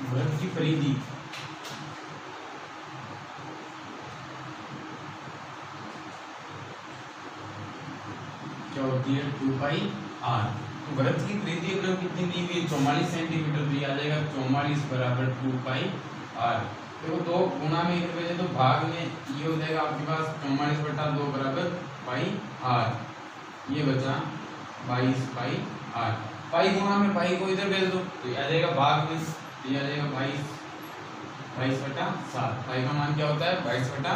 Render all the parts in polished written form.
वृत्त की परिधि क्या होती है 2 पाई r। तो वृत्त की परिधि अगर कितनी दी हुई है 44 सेंटीमीटर, तो ये आ जाएगा 44 बराबर 2 पाई r। देखो दो गुणा में एक बजे तो भाग में ये हो जाएगा आपके पास 44 बटा 2 बराबर पाई r, ये बचा 22 पाई r। पाई गुणा में पाई को इधर भेज दो तो ये आ जाएगा भाग में, तो ये आ जाएगा 22 बटा 7। पाई का मान क्या होता है 22 बटा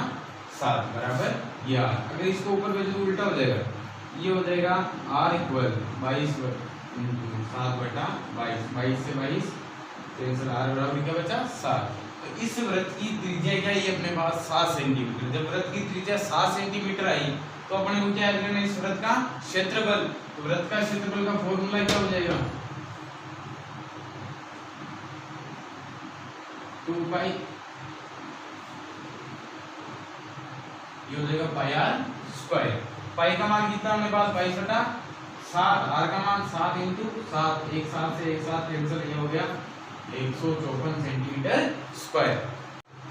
7 बराबर ये r। अगर इसको ऊपर भेजो तो उल्टा हो जाएगा, ये हो जाएगा r इक्वल 22 7 बटा 22, 22 से 22 तो आंसर r बराबर क्या बचा 7। तो इस वृत्त की त्रिज्या क्या है अपने पास 7 सेंटीमीटर। जब वृत्त की त्रिज्या 7 सेंटीमीटर आई तो अपने को क्या याद करना है इस वृत्त का क्षेत्रफल। तो वृत्त का क्षेत्रफल का फॉर्मूला क्या हो जाएगा 2 पाई, ये हो जाएगा पाई r स्क्वायर। पाई का मान कितना अपने पास 22 बटा 7, r का मान 7 इंटू 7, एक साथ से एक साथ कैंसिल, ये हो गया 154 सेंटीमीटर स्क्वायर।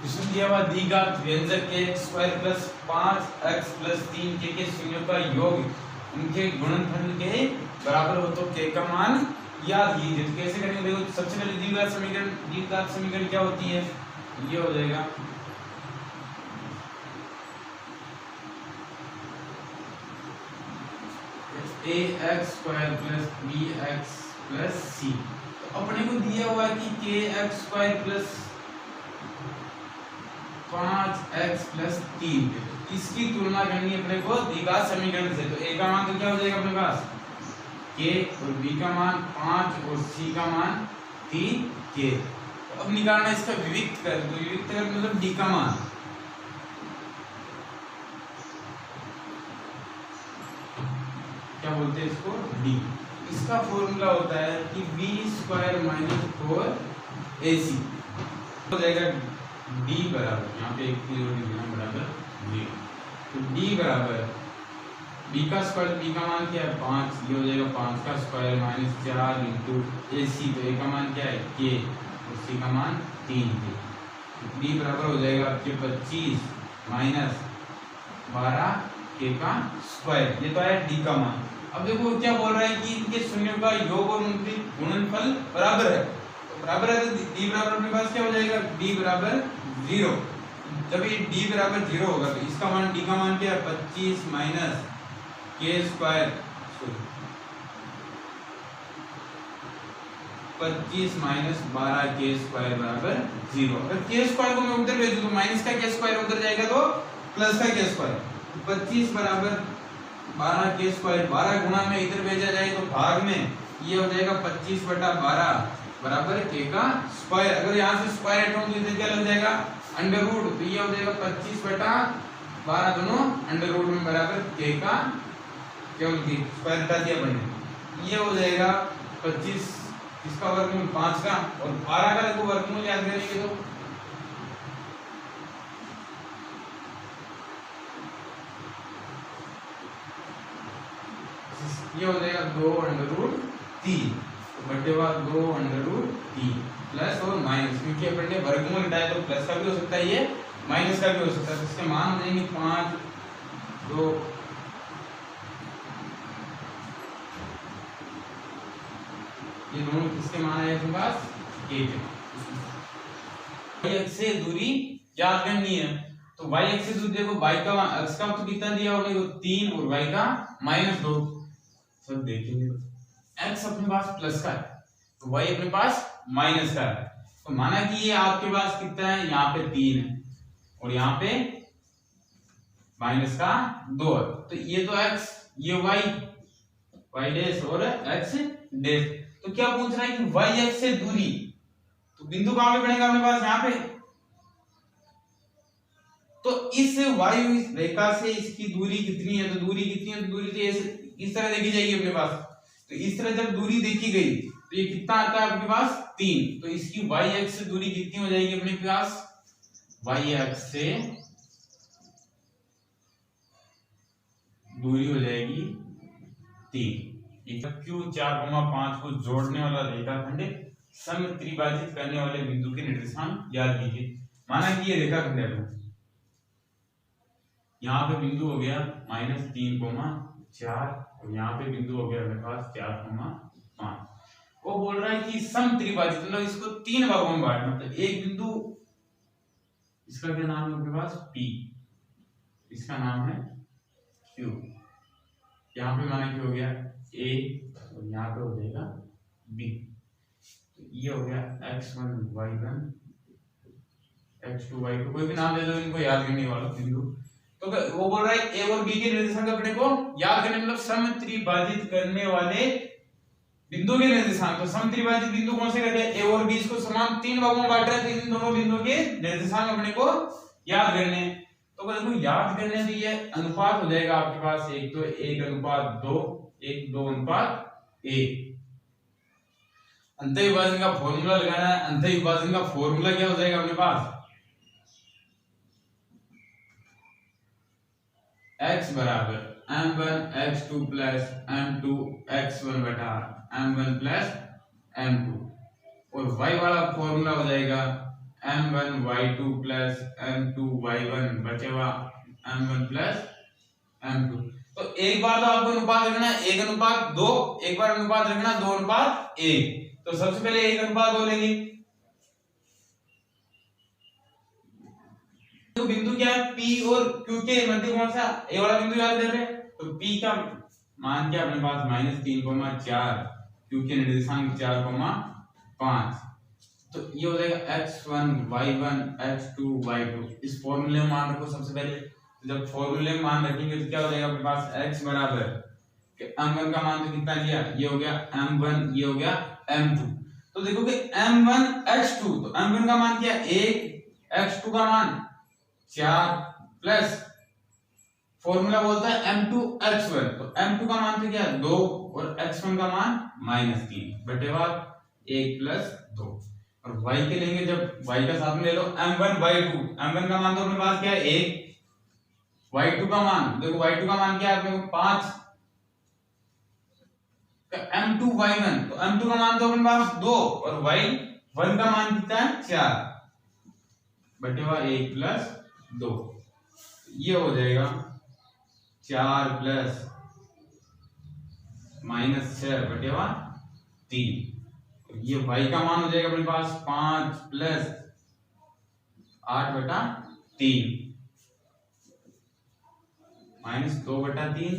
इसमें दिया हुआ द्विघात व्यंजक के square plus 5x plus 3k के शून्यों का योग उनके गुणनफल के बराबर हो तो k का मान याद कीजिए। तो कैसे करेंगे देखो, सबसे पहले द्विघात समीकरण क्या होती है, ये हो जाएगा ax square plus bx plus c। तो अपने को दिया हुआ है कि kx square plus 5x plus 3, इसकी तुलना करनी है अपने को द्विघात समीकरण से। तो a का मान तो क्या हो जाएगा अपने पास k और b का मान 5 और c का मान 3k। तो अब निकालना है इसका विविक्त कर, तो विविक्त कर मतलब d का मान, क्या बोलते हैं इसको d। इसका फॉर्मूला होता है कि b स्क्वायर माइनस 4ac हो जाएगा d बराबर, यहाँ पे एक की जोड़ी देना बराबर 0। तो d बराबर b का स्क्वायर, b का मान क्या है 5, ये हो जाएगा 5 का स्क्वायर माइनस 4 इंटू ac, तो a का मान क्या है k और c का मान 3k। तो d बराबर हो जाएगा आपके 25 माइनस 12k का स्क्वायर, ये तो है d का मान। अब देखो क्या बोल रहा है कि इनके शून्यों का योग और उनके गुणनफल बराबर है, तो बराबर है तो d बराबर अपने पास क्या हो जाएगा d बराबर 0। जब ये d बराबर 0 होगा तो इसका मान d का मान क्या है 25 minus k square, 25 minus 12k square बराबर 0। अगर k स्क्वायर को मैं उधर भेजूं तो माइनस का k स्क्वायर उधर जाएगा तो प्लस का k स्क्वायर, 25 बराबर 12k स्क्वायर, 12 गुणा में इधर भेजा जाए तो भाग में ये हो जाएगा 25 बटा 12 बराबर k का स्क्वायर। अगर यहाँ से स्क्वायर हटाऊं तो इधर क्या लग जाएगा अंडर रूट, तो ये हो जाएगा 25 बटा 12 दोनों अंडर रूट में बराबर k का केवल स्क्वायर हटा दिया अपने, ये हो जाएगा 25 इसका वर्गमूल 5 का और 12 का देखो वर्गमूल याद करेंगे तो ये हो जाएगा 2 अंडर रूट 3, तो बटे बाद 2 अंडर रूट 3 प्लस और माइनस, क्योंकि अपन ने वर्गमूल हटाया तो प्लस का भी हो सकता है ये माइनस का भी हो सकता है। तो इसके मान हो जाएंगे 5 2 ये दोनों किसके मान आए अपने पास k के। x से दूरी याद करनी है, तो y x से दूरी देखो y का x का तो कितना दिया होगा देखो 3 और y का -2, सब देखेंगे x अपने पास प्लस का है तो y अपने पास माइनस का है। तो माना कि ये आपके पास कितना है, यहाँ पे 3 है और यहाँ पे माइनस का 2 है, तो ये तो x ये y डैश और x डैश। तो क्या पूछ रहा है कि y x से दूरी, तो बिंदु कहां पे पड़ेगा अपने पास यहाँ पे, तो इस वायु इस रेखा से इसकी दूरी कितनी है, तो दूरी कितनी है, तो दूरी तो इस तरह देखी जाएगी अपने पास। तो इस तरह जब दूरी देखी गई तो ये कितना आता है आपके पास 3, तो इसकी y x से दूरी कितनी हो जाएगी अपने पास, y x से दूरी हो जाएगी 3। q 4,5 को जोड़ने वाला रेखाखंड सम त्रिभाजित करने वाले बिंदु के निर्देशांक याद कीजिए। माना कि ये रेखाखंड है, यहाँ पे बिंदु हो गया -3,4 और यहाँ पे बिंदु हो गया मेरे पास 4,5। वो बोल रहा है कि सम त्रिभाजित मतलब इसको 3 भागों में बांटना, मतलब एक बिंदु, इसका क्या नाम है आपके पास P, इसका नाम है Q, यहाँ पे माना कि हो गया A और यहाँ पे हो जाएगा B। तो ये हो गया x1 y1 x2 y2, कोई भी नाम ले लो, इनको याद करने वाला बिंदु। तो वो बोल रहा है A और B के निर्देशांक अपने को याद करने, मतलब सम त्रिभाजित करने वाले बिंदु के निर्देशांक। तो सम त्रिभाजित बिंदु कौन से कहते हैं, A और B, इसको समान 3 भागों में बांट रहे हैं, तो इन दोनों बिंदुओं के निर्देशांक अपने को याद करने। तो देखो याद करने से ये अनुपात हो जाएगा आपके पास, एक तो 1:2, 1:2:1। अंतःविभाजन का फॉर्मूला लगाना है। अंतःविभाजन का फॉर्मूला क्या हो जाएगा अपने पास, x बराबर m1 x2 plus m2 x1 बटा m1 प्लस m2, और y वाला फॉर्मूला हो जाएगा m1 y2 plus m2 y1 बचेगा m1 प्लस m2। तो एक बार तो आपको अनुपात रखना है 1:2, एक बार अनुपात रखना 2:1। तो सबसे पहले 1:2 लेंगे। तो बिंदु क्या है, P और Q के मध्य कौन सा, ए वाला बिंदु याद कर रहे हैं। तो P का मान क्या अपने पास -3,4, Q के निर्देशांक 4,5। तो ये हो जाएगा x1 y1 x2 y2। इस फॉर्मूले में मान रखो सबसे पहले। जब फॉर्मूले में मान रखेंगे तो क्या हो जाएगा अपने पास, x बराबर m1 का मान तो कितना लिया, ये हो गया m1, ये हो गया m2। तो देखो कि m1 x2, तो m1 का मान क्या 1, x2 का मान 4 प्लस फॉर्मूला बोलता है m2 x1, तो m2 का मान तो क्या 2 और x1 का मान -3 बटेवा 1 प्लस 2। और y के लेंगे, जब y का साथ में ले लो m1 y2, m1 का मान तो अपने पास क्या है 1, y2 का मान देखो, y2 का मान क्या है अपने को 5, m2 y1, तो m2 का मान तो अपने पास 2 और y1 का मान कितना है 4 बटेवा 1 प्लस 2। ये हो जाएगा 4 प्लस -6 बटेवा 3। ये y का मान हो जाएगा अपने पास 5 प्लस 8/3 -2/3,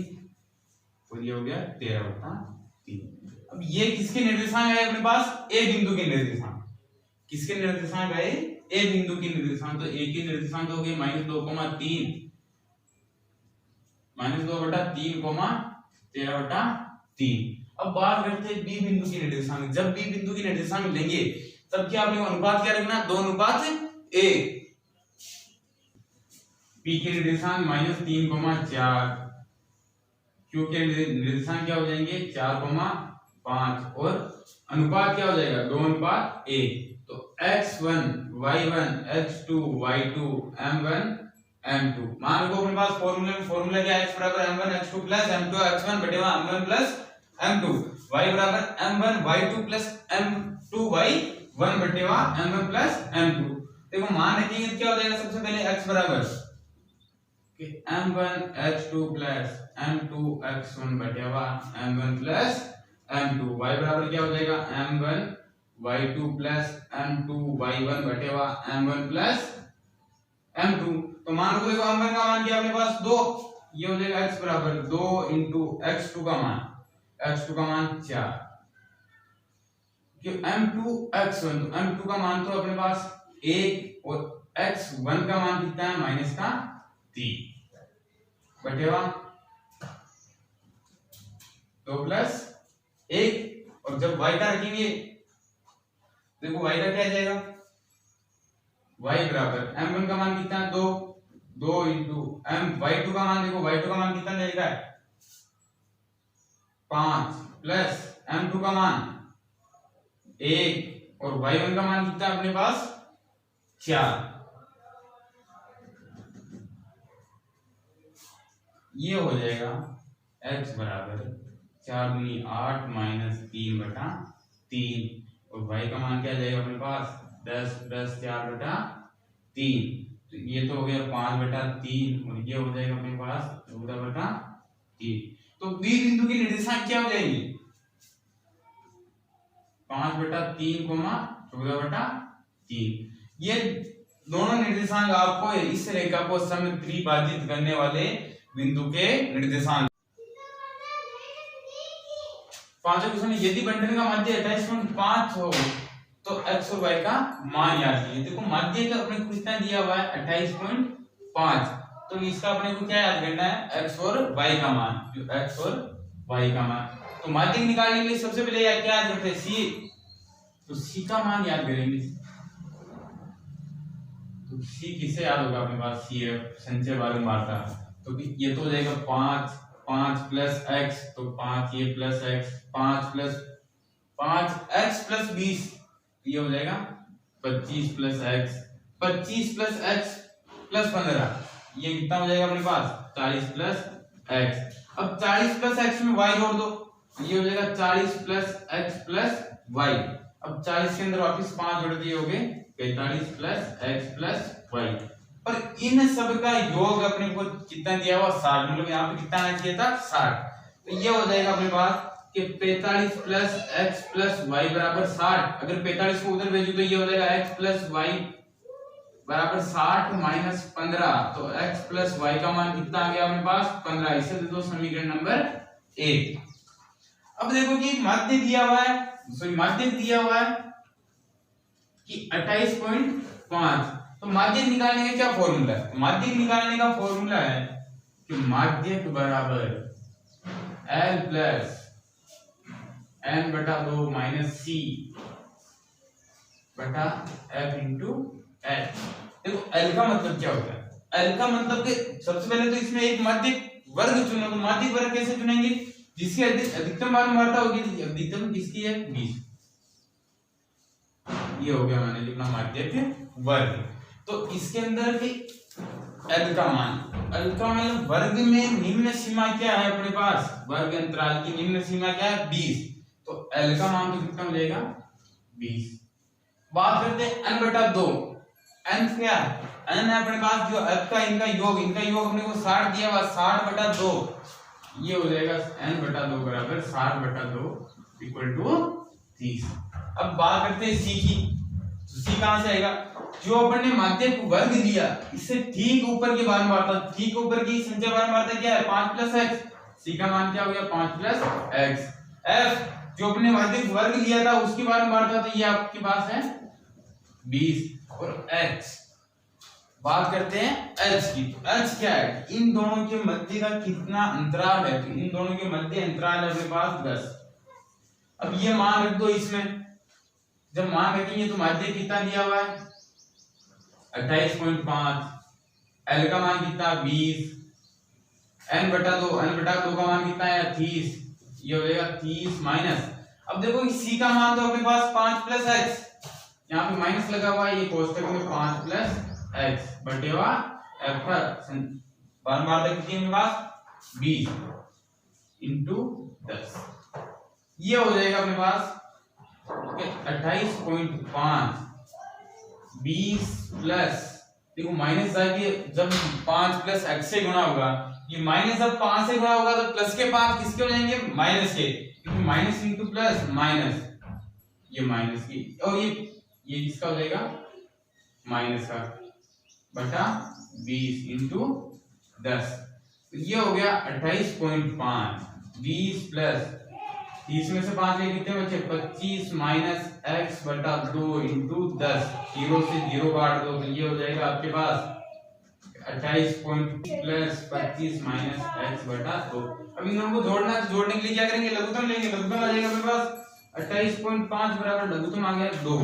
और ये हो गया 13/3। अब ये किसके निर्देशांक है अपने पास, a बिंदु के निर्देशांक। किसके निर्देशांक है, a बिंदु के निर्देशांक। तो a के निर्देशांक हो गए -2,3 -2/3,13/3। अब बात करते हैं b बिंदु के निर्देशांक। जब b बिंदु के निर्देशांक लेंगे तब क्या आपने अनुपात क्या रखना, 2:1। p के निर्देशांक -3,4, q के निर्देशांक क्या हो जाएंगे 4,5, और अनुपात क्या हो जाएगा 2:1। तो x1 y1 x2 y2 m1 m2। मान लो अपने पास फॉर्मूला क्या है, x बराबर m1 x2 plus m2 x1 बटेवा m1 plus m2, y बराबर m1 y2 plus m2 y1 बटेवा m1 plus m2। देखो मान रखेंगे तो क्या हो जाएगा, सबसे पहले x बराबर m1 x2 plus m2 x1 बटेवा m1 plus m2, y बराबर क्या हो जाएगा m1 y2 plus m2 y1 बटेवा m1 plus m2। तो मान लो देखो m1 का मान क्या अपने पास 2, ये हो जाएगा x बराबर 2 इंटू x2 का मान, x2 का मान 4, m2 x1, तो m2 का मान तो अपने पास 1 और x1 का मान कितना है -3 बटेवा 2 प्लस 1। और जब y का रखेंगे देखो y का क्या आ जाएगा, y बराबर m1 का मान कितना है 2 इंटू y2 का मान, देखो y2 का मान कितना रहेगा 5 प्लस m2 का मान 1 और y1 का मान कितना अपने पास 4। ये हो जाएगा x बराबर 4 × 8 -3/3 और y का मान क्या जाएगा अपने पास 10 + 4/3, तो ये तो हो गया 5/3 और ये हो जाएगा अपने पास 14/3। तो बी बिंदु की निर्देशांक क्या हो जाएगी 5/3, 14/3। ये दोनों निर्देशांक आपको इस रेखा को समत्रिभाजित करने वाले बिंदु के निर्देशांक। पांचवा क्वेश्चन, यदि बंटन का माध्य 28.5 हो तो x और y का मान याद कीजिए। देखो माध्य का अपने को कितना दिया हुआ है 28.5, तो इसका अपने को क्या याद करना है x और y का मान, जो x और y का मान। तो माध्य निकालने के लिए सबसे पहले क्या याद करते हैं c, तो c का मान याद करेंगे। तो c किससे याद होगा अपने पास, c है संचय बारंबारता, तो ये तो हो जाएगा 5 + x, तो 5 ये + x, 5 x + 20, ये हो जाएगा 25 + x, 25 + x + 15, ये कितना हो जाएगा अपने पास 40 + x। अब 40 + x में y जोड़ दो, ये हो जाएगा 40 + x + y। अब 40 के अंदर वापस 5 जोड़ दिए हो गए 45 + x + y। पर इन सब का योग अपने को कितना दिया हुआ 60, मतलब यहाँ पे कितना आना चाहिए था 60। तो ये हो जाएगा अपने पास कि 45 + x + y = 60। अगर 45 को उधर भेजो तो ये हो जाएगा x + y = 60 - 15, तो x + y का मान कितना आ गया अपने पास 15। इसे दे दो समीकरण नंबर 1। अब देखो कि माध्य दिया हुआ है, माध्य दिया हुआ है कि 28.5, तो माध्यक निकालने का क्या फॉर्मूला है, माध्यक निकालने का फॉर्मूला है कि माध्यक बराबर L + n/2 - c बटा f × l। देखो L का मतलब क्या होता है, L का मतलब कि सबसे पहले तो इसमें एक माध्यक वर्ग चुनो। तो माध्यक वर्ग कैसे चुनेंगे, जिसकी अधिकतम बारंबारता होगी, अधिकतम किसकी है 20, ये हो गया मान लीजिए अपना माध्यक वर्ग। तो इसके अंदर भी L का मान, L का मतलब वर्ग में निम्न सीमा क्या है अपने पास, वर्ग अंतराल की निम्न सीमा क्या है 20, तो L का मान तो कितना हो जाएगा 20। बात करते हैं n/2, n क्या है, n है अपने पास जो f का इनका योग अपने को 60 दिया हुआ 60/2, ये हो जाएगा n/2 = 60/2 = 30। अब बात करते हैं c की, तो c कहां से आएगा, जो अपन ने माध्यक वर्ग दिया इससे ठीक ऊपर की बारंबारता, ठीक ऊपर की संचय बारंबारता क्या है 5 + x, c का मान क्या हो गया 5 + x। f जो अपने माध्यक वर्ग लिया था उसकी बारंबारता, तो ये आपके पास है 20। और h बात करते हैं h की, तो h क्या है, इन दोनों के मध्य का कितना अंतराल है, तो इन दोनों के मध्य अंतराल है अपने पास 10। अब ये मान रख दो इसमें, जब मान रखेंगे तो माध्य कितना दिया हुआ है 28.5, L का मान कितना 20, n/2 का मान कितना है 30, ये हो जाएगा 30 माइनस। अब देखो C का मान तो अपने पास 5 + x, यहाँ पे माइनस लगा हुआ है, ये कोष्ठक में 5 + x बटे हुआ f बारंबारता कितनी है मेरे पास 20 × 10, ये हो जाएगा अपने पास 28.5 20 प्लस, देखो माइनस जाके जब 5 + x से गुणा होगा, ये माइनस जब 5 से गुणा होगा तो प्लस के 5 किसके हो जाएंगे माइनस के, क्योंकि माइनस इंटू प्लस माइनस, ये माइनस की, और ये किसका हो जाएगा माइनस का बटा 20 × 10, तो ये हो गया 28.5 20 प्लस 30 में से 5 ले कितने बचे 25 माइनस x बटा 2 × 10, 0 से 0 काट दो, तो ये हो जाएगा आपके पास 28 प्लस 25 माइनस x बटा 2। अब इन दोनों को जोड़ना, जोड़ने के लिए क्या करेंगे लघुत्तम लेंगे, लघुत्तम आ जाएगा मेरे पास 28.5 बराबर लघुत्तम आ गया 2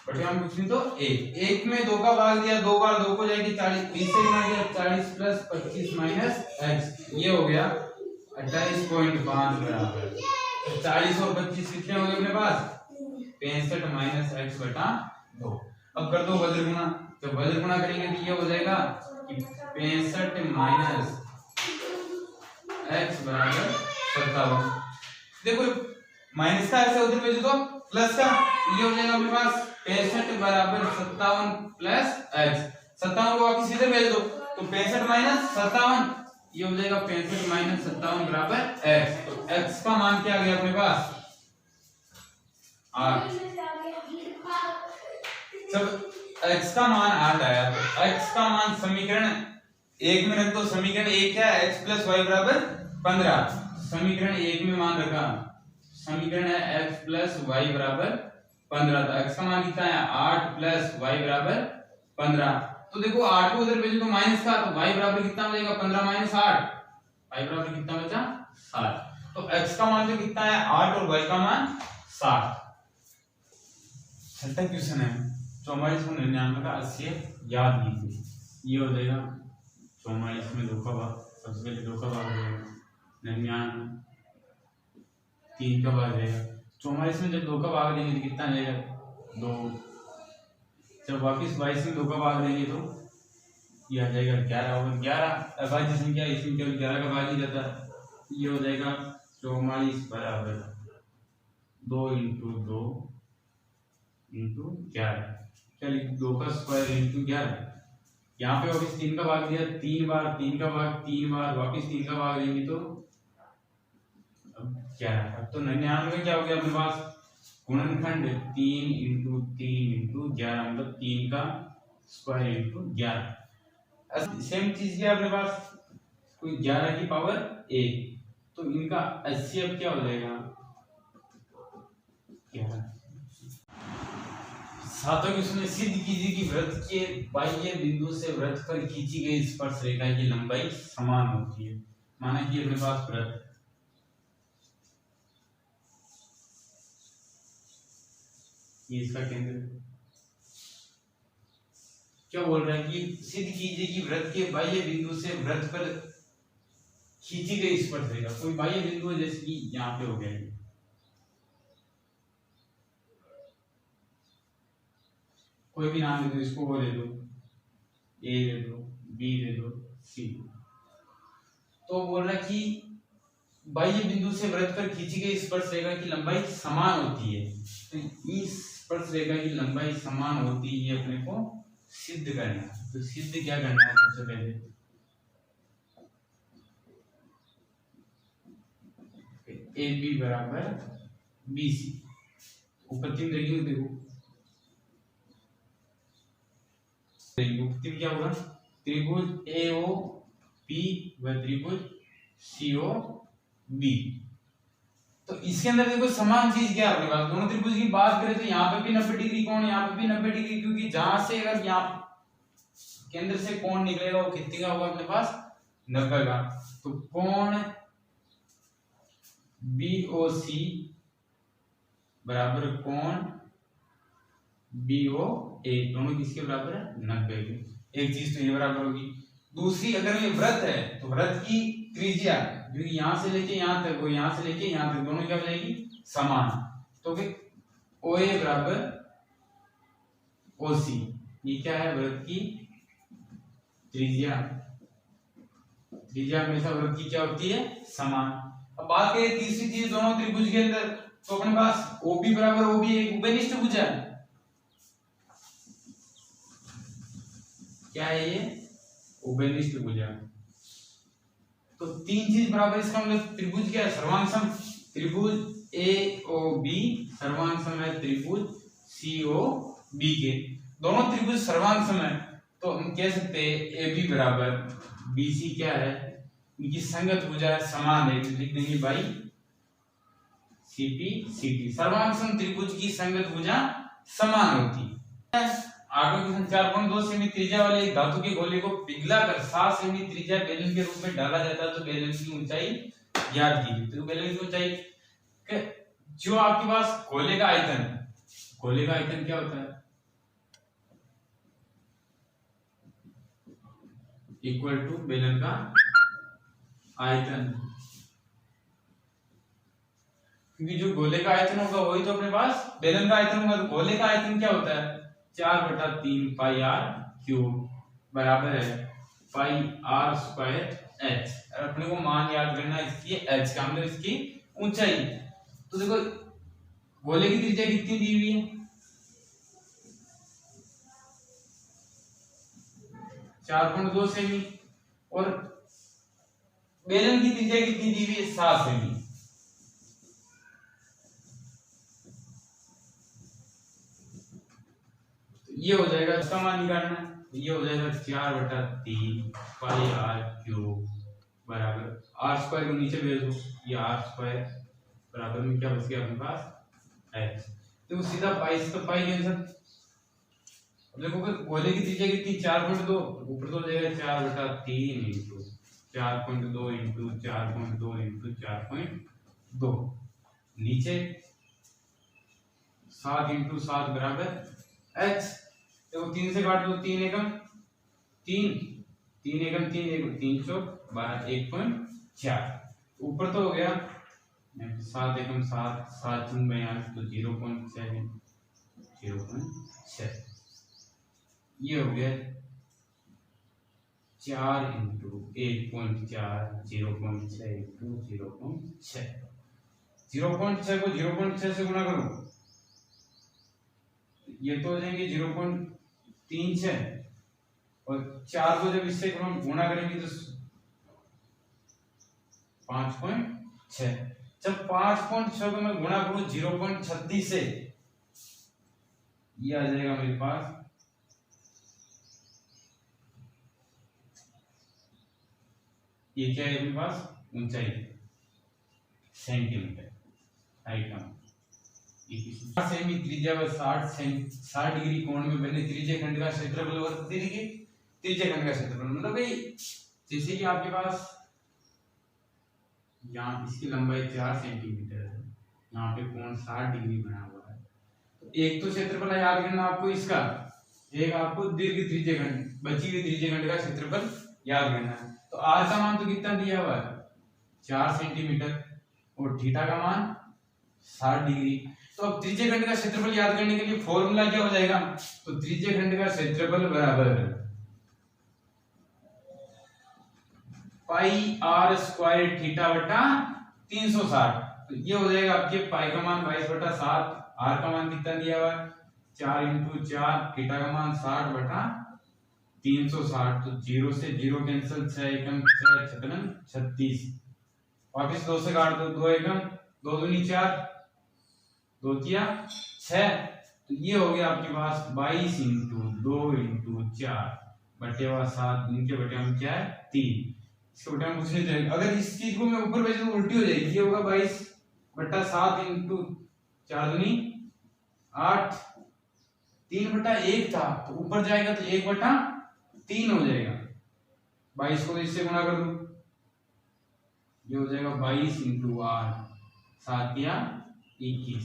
बटे हम कुछ नहीं तो 1 में 2 का भाग दिया, 2 बार 2 को जाएगी 40, 20 से गुणा किया 40 प्लस 25 माइनस x, ये हो गया 28.5 बराबर 40 और 25 कितने हो गए अपने पास 65 माइनस x बटा 2। अब कर दो वज्र गुणा, तो वज्र गुणा करेंगे तो ये हो जाएगा कि 65 माइनस x बराबर 57। देखो माइनस का ऐसे उधर भेजो तो प्लस का ये हो जाएगा अपने पास 65 बराबर 57 प्लस x। 57 को वापस इधर भेज दो तो 65 माइनस 57 ये हो जाएगा 65 माइनस 57 बराबर x। तो x का मान क्या आ गया अपने पास 8। जब x का मान 8 आया तो x का मान समीकरण 1 में रख दो। समीकरण 1 क्या है x प्लस वाई बराबर 15। समीकरण 1 में मान रखा, समीकरण है x प्लस वाई बराबर 15। तो x का मान कितना है 8 प्लस वाई बराबर 15। तो देखो 8 को उधर भेजो तो माइनस का, तो y बराबर कितना बचेगा 15 माइनस 8, y बराबर कितना बचा 7। तो x का मान जो कितना है 8 और y का मान 7। छठा क्वेश्चन है 4499 का 80 याद कीजिए। ये हो जाएगा 44 में 2 का भाग, सबसे पहले 2 का भाग हो जाएगा 99, 3 का भाग जाएगा। 44 में जब 2 का भाग देंगे तो कितना जाएगा 2। जब वापिस 22 में 2 का भाग देंगे तो ये आ जाएगा 11 होगा। 11 अभाज्य संख्या इसमें केवल 11 का भाग ही रहता है। ये हो जाएगा 44 बराबर 2 इंटू 2 इंटू 11। चलिए 2 का स्क्वायर इंटू 11। यहाँ पे वापिस 3 का भाग दिया, 3 बार 3 का भाग 3 बार वापिस 3 का भाग देंगे तो अब 11। अब तो 99 में क्या हो गया अपने पास गुणनखंड 3 इंटू 3 इंटू 11 मतलब 3 का स्क्वायर इंटू 11। सेम चीज क्या अपने पास कोई 11 की पावर 1, तो इनका 80 अब क्या हो जाएगा 11। सातों क्वेश्चन में सिद्ध कीजिए कि वृत्त के बाह्य बिंदु से वृत्त पर खींची गई स्पर्श रेखा की लंबाई समान होती है। माना कि अपने पास वृत्त, ये इसका केंद्र क्या बोल रहा है कि सिद्ध कीजिए कि वृत्त के बाह्य बिंदु से वृत्त पर खींची गई स्पर्श रेखा, कोई बाह्य बिंदु है जैसे कि यहाँ पे हो गया, कोई भी नाम दे दो, इसको वो ले दो, ए ले दो, बी ले दो, सी। तो बोल रहा है कि बाह्य बिंदु से वृत्त पर खींची गई स्पर्श रेखा की लंबाई समान होती है। तो इस स्पर्श रेखा की लंबाई समान होती है अपने को सिद्ध करना है। तो सिद्ध क्या करना है सबसे पहले ए बी बराबर बी सी। ऊपर 3 देखिए, देखो क्या होगा त्रिभुज ए ओ पी व त्रिभुज सी ओ बी। तो इसके अंदर देखो समान चीज क्या है अपने पास, दोनों त्रिभुज की बात करें तो यहाँ पे भी 90 डिग्री कोण, यहाँ पे भी 90 डिग्री, क्योंकि जहां से अगर यहाँ केंद्र से कोण निकलेगा वो कितने का होगा अपने पास 90 का। तो कोण BOC बराबर कोण BOA, दोनों किसके बराबर है 90 के। एक चीज तो ये बराबर होगी। दूसरी अगर ये वृत्त है तो वृत्त की त्रिज्या जो यहां से लेके यहां तक, वो यहां से लेके यहां तक, दोनों क्या हो जाएगी समान। तो फिर OA बराबर OC, ये क्या है वृत्त की त्रिज्या। त्रिज्या हमेशा वृत्त की क्या होती है समान। अब बात करें तीसरी चीज दोनों त्रिभुज के अंदर, तो अपने पास OB बराबर OB एक उभयनिष्ठ भुज है। क्या है ये उभयनिष्ठ भुज। तो 3 चीज बराबर, इसका मतलब त्रिभुज क्या है सर्वांग सम। त्रिभुज AOB सर्वांग सम है त्रिभुज COB के। दोनों त्रिभुज सर्वांग सम है तो हम कह सकते हैं AB बराबर BC क्या है, इनकी संगत भुजा है, समान है, लिख देंगे बाई CP सर्वांग सम त्रिभुज की संगत भुजा समान होती है। आगे क्वेश्चन 4.2 सेमी त्रिज्या वाले एक धातु के गोले को पिघलाकर 7 सेमी त्रिज्या बेलन के रूप में डाला जाता है। तो बेलन की ऊंचाई याद कीजिए। तो बेलन की ऊंचाई जो आपके पास गोले का आयतन, गोले का आयतन क्या होता है इक्वल टू बेलन का आयतन, क्योंकि जो गोले का आयतन होगा वही तो अपने पास बेलन का आयतन होगा। तो गोले का आयतन क्या होता है 4/3 पाई r क्यूब बराबर है पाई r स्क्वायर h। और अपने को मान याद करना इसकी h का मतलब इसकी ऊंचाई। तो देखो गोले की त्रिज्या कितनी दी हुई है? 4.2 सेमी। और बेलन की त्रिज्या कितनी दी हुई है? 7 सेमी। तो ये हो जाएगा, इसका मान निकालना है, तो ये हो जाएगा 4/3 पाई आर क्यूब बराबर आर स्क्वायर को नीचे भेज दो, ये आर स्क्वायर बराबर में क्या बच गया अपने पास एच। तो सीधा पाई से तो पाई कैंसिल। अब देखो गोले की त्रिज्या कितनी? 4.2, ऊपर तो हो जाएगा 4/3 इंटू 4.2 इंटू 4.2 इंटू 4.2, नीचे 7 इंटू 7 बराबर एच। देखो 3 से काट लो, 3 एकम 3, 3 एकम 3, 3 चौक 12, 1.4। ऊपर तो हो गया 7 एकम 7, 7 चुन में यहाँ तो 0.7, 0.6। ये हो गया 4 इंटू 1.4, 0.6 इंटू 0.6। 0.6 को 0.6 से गुणा करो, ये तो हो जाएंगे 0.36, और 4 को जब इससे गुणा करेंगे तो 5.6। जब 5.6 को मैं गुणा करूं 0.36 से, ये आ जाएगा मेरे पास ये क्या है मेरे पास? ऊंचाई सेंटीमीटर, हाइट का सेमी त्रिज्या व 60 डिग्री कोण में बने त्रिज्य खंड का क्षेत्रफल व त्रिज्य खंड का क्षेत्रफल, मतलब भाई जैसे कि आपके पास यहाँ इसकी लंबाई 4 सेंटीमीटर है, यहाँ पे कोण 60 डिग्री बना हुआ है, तो एक तो क्षेत्रफल याद करना आपको इसका, एक आपको दीर्घ त्रिज्य खंड, बची हुई त्रिज्य खंड का क्षेत्रफल याद करना है। तो आर का मान तो कितना दिया हुआ है? 4 सेंटीमीटर, और थीटा का मान 60 डिग्री। तो अब त्रिज्य खंड का क्षेत्रफल याद करने के लिए फॉर्मूला क्या हो जाएगा? तो त्रिज्य खंड का क्षेत्रफल बराबर पाई आर स्क्वायर थीटा बटा 360। तो ये हो जाएगा आपके पाई का मान 22/7, आर का मान कितना दिया हुआ है? 4 इंटू 4, थीटा का मान 60 बटा 360। तो 0 से 0 कैंसिल, 6 एकम 6, 6 36, वापिस 2 से काट दो, 2 एकम 2 दूनी 4, 2 किया 6। तो ये हो गया आपके पास 22 इंटू 2 इंटू 4 बटे 7, इनके बटे हम क्या है 3, इसके बटे हम कुछ नहीं देंगे। अगर इस चीज को मैं ऊपर भेज दूं उल्टी हो जाएगी, ये होगा 22/7 इंटू 4 दूनी 8, 3/1 था, तो ऊपर जाएगा तो 1/3 हो जाएगा। 22 को इससे गुणा कर दो, ये हो जाएगा 22 इंटू 8, 7 या 21।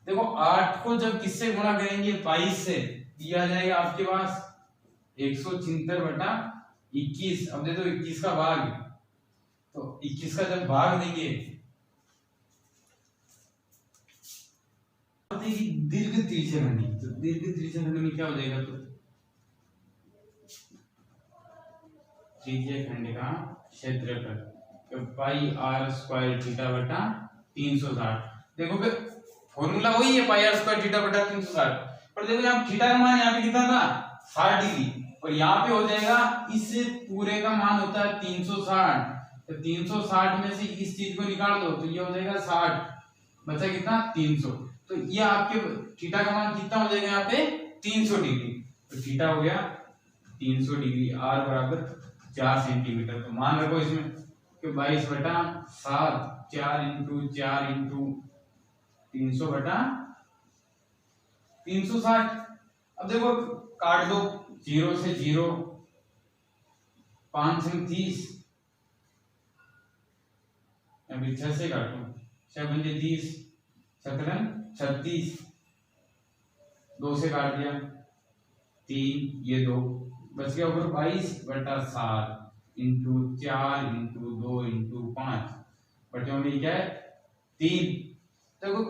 देखो 8 को जब किससे गुणा करेंगे 22 से, ये आ जाएगा आपके पास 176/21। अब दे दो 21 का भाग, तो 21 का जब भाग देंगे दीर्घ त्रिज्य खंड, तो दीर्घ त्रिज्य खंड में क्या हो जाएगा? तो त्रिज्य खंड का क्षेत्रफल तो पाई आर स्क्वायर थीटा बटा 360। देखो फिर फॉर्मूला वही है, पाई आर स्क्वायर थीटा बटा 360, पर देखो यहाँ थीटा का मान यहाँ पे कितना था? 60 डिग्री, और यहाँ पे हो जाएगा इस पूरे का मान होता है 360, तो 360 में से इस चीज को निकाल दो, तो ये हो जाएगा 60, बचा कितना? 300। तो ये आपके थीटा का मान कितना हो जाएगा यहाँ पे? 300 डिग्री। तो थीटा हो गया 300 डिग्री, आर बराबर 4 सेंटीमीटर। तो मान रखो इसमें कि 22/7, 4 इंटू 4 इंटू 300/360। अब देखो काट दो, 0 से 0, 5 से 30, अभी 6 से काटो, 6 पंजे 30, 17 36, 2 से काट दिया 3, ये 2 बच गया ऊपर 22/7 इंटू 4 इंटू 2 इंटू 5 बटे में क्या है 3। देखो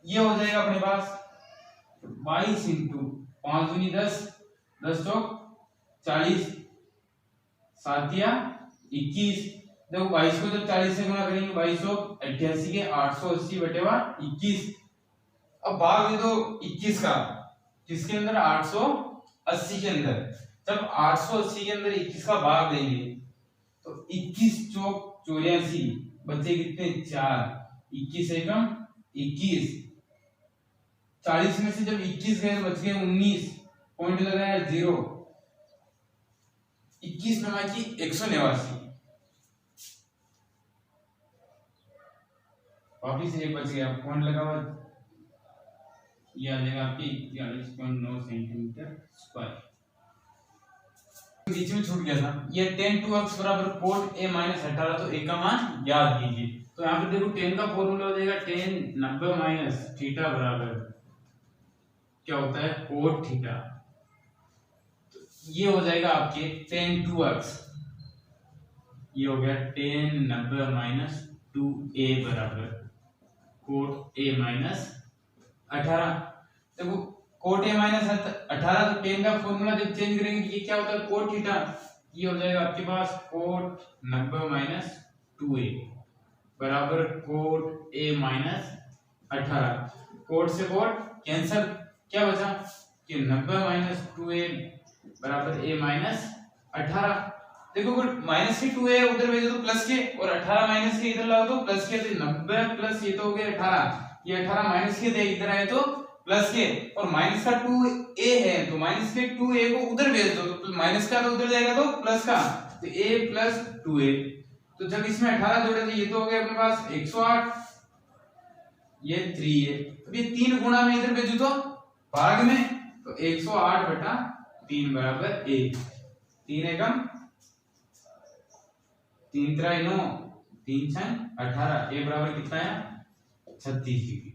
ये हो जाएगा अपने पास 22 इंटू 5 दूनी 10, 10 चौक 40, 7 या 21। देखो 22 को जब 40 से गुणा करेंगे 22 88 के 880 बटे 21। अब भाग दे दो 21 का, किसके अंदर 880 के अंदर। जब 880 के अंदर 21 का भाग देंगे तो 21 चौक 84, बचे कितने 4, 21 एकम 21, 40 में से जब 21 गए तो बच गए 19, पॉइंट लगाया 0, 21 में बाकी 189, वापिस एक बच गया, पॉइंट लगा हुआ, ये आ जाएगा आपकी 43.9 सेंटीमीटर स्क्वायर। बीच में छूट गया था ये tan 2x बराबर cot a माइनस 18, तो a का मान याद कीजिए। तो यहाँ पे देखो tan का फॉर्मूला हो जाएगा tan 90 माइनस थीटा बराबर क्या होता है cot थीटा, तो ये हो जाएगा आपके tan 2x, ये हो गया tan 90 माइनस 2a बराबर cot a माइनस 18। देखो कोट ए माइनस 18, तो टेन का फॉर्मूला जब चेंज करेंगे ये क्या होता है कोट थीटा, ये हो जाएगा आपके पास कोट 90 माइनस 2a बराबर कोट a माइनस 18, कोट से कोट कैंसिल, क्या बचा कि 90 माइनस 2a बराबर a माइनस 18। देखो माइनस के 2a उधर भेजो तो प्लस के, और 18 माइनस के इधर लाओ तो प्लस के, तो 90 प्लस ये तो हो गया 18, ये 18 माइनस के दे इधर आए तो प्लस के, और माइनस का 2a है तो माइनस के 2a को उधर भेज दो तो माइनस का तो उधर जाएगा तो प्लस का, तो a प्लस 2a, तो जब इसमें 18 जोड़े तो ये तो हो गया अपने पास 108, ये 3 है, अब ये 3 गुणा में इधर भेजो तो भाग में, तो 108 बटा 3 बराबर 1, 3 एकम 3 3 9 3 6 18, a बराबर कितना है 36 डिग्री।